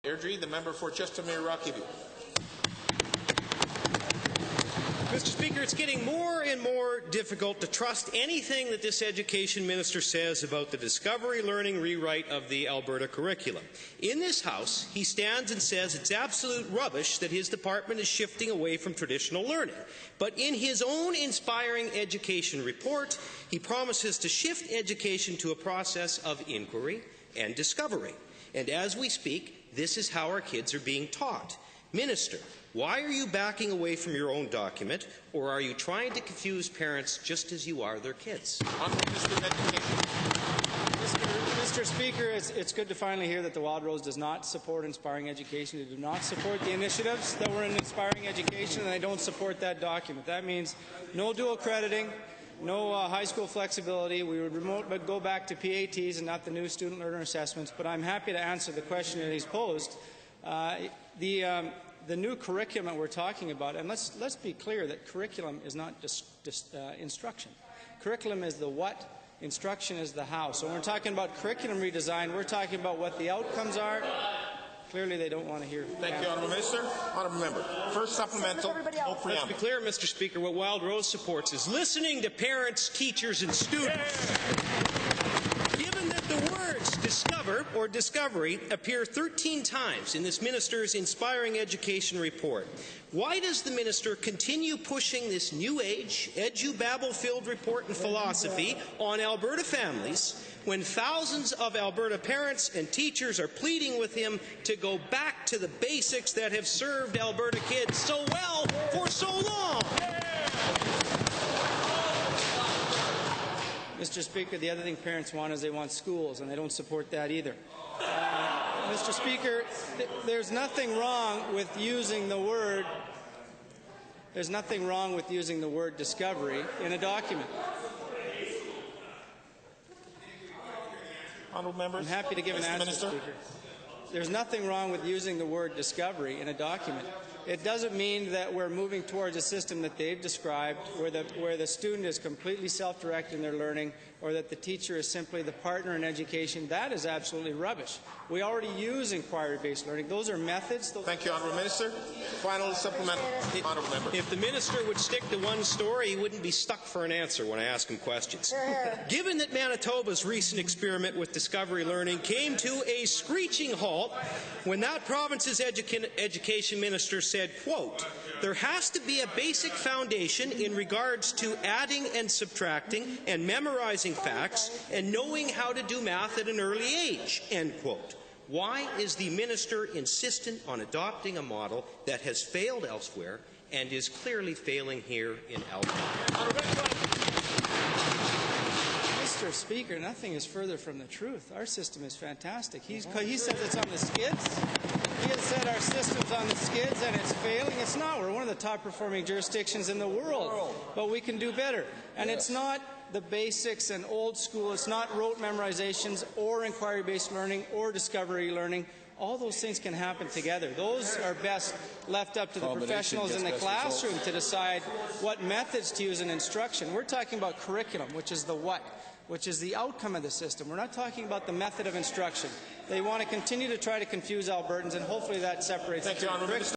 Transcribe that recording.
Airdrie, the member for Chestermere Rockview. Mr. Speaker, it's getting more and more difficult to trust anything that this education minister says about the discovery learning rewrite of the Alberta curriculum. In this House, he stands and says it's absolute rubbish that his department is shifting away from traditional learning. But in his own inspiring education report, he promises to shift education to a process of inquiry and discovery. And as we speak, this is how our kids are being taught. Minister, why are you backing away from your own document, or are you trying to confuse parents just as you are their kids? Mr. Speaker, it's good to finally hear that the Wild Rose does not support inspiring education. They do not support the initiatives that were in inspiring education, and they don't support that document. That means no dual crediting, no high school flexibility. We would go back to PATs and not the new student learner assessments. But I'm happy to answer the question that he's posed. The new curriculum that we're talking about, and let's be clear that curriculum is not just instruction. Curriculum is the what, instruction is the how. So when we're talking about curriculum redesign, we're talking about what the outcomes are. Clearly, they don't want to hear. Thank you, Honourable Minister. Honourable Member. First supplemental. No preamble. Let's be clear, Mr. Speaker, what Wild Rose supports is listening to parents, teachers, and students. Given that the words discover or discovery appear 13 times in this minister's inspiring education report, why does the minister continue pushing this new age, edubabble-filled report and philosophy on Alberta families when thousands of Alberta parents and teachers are pleading with him to go back to the basics that have served Alberta kids so well for so long? Mr. Speaker, the other thing parents want is they want schools, and they don't support that either. Mr. Speaker, there's nothing wrong with using the word discovery in a document. Honourable members. I'm happy to give an answer, Speaker. There's nothing wrong with using the word discovery in a document. It doesn't mean that we're moving towards a system that they've described where the student is completely self-directed in their learning, or that the teacher is simply the partner in education. That is absolutely rubbish. We already use inquiry-based learning. Those are methods. Thank you, Honourable Minister. Final supplemental. Honourable Member. If the minister would stick to one story, he wouldn't be stuck for an answer when I ask him questions. Given that Manitoba's recent experiment with discovery learning came to a screeching halt when that province's education minister said, quote, "There has to be a basic foundation in regards to adding and subtracting and memorizing facts and knowing how to do math at an early age," end quote. Why is the minister insistent on adopting a model that has failed elsewhere and is clearly failing here in Alberta? Mr. Speaker, nothing is further from the truth. Our system is fantastic. He says it's on the skids. He has said our system's on the skids and it's failing. It's not. We're one of the top-performing jurisdictions in the world, but we can do better. And it's not the basics and old school. It's not rote memorizations or inquiry-based learning or discovery learning. All those things can happen together. Those are best left up to the professionals in the classroom to decide what methods to use in instruction. We're talking about curriculum, which is the what, which is the outcome of the system. We're not talking about the method of instruction. They want to continue to try to confuse Albertans, and hopefully that separates. Thank you, Honourable Minister.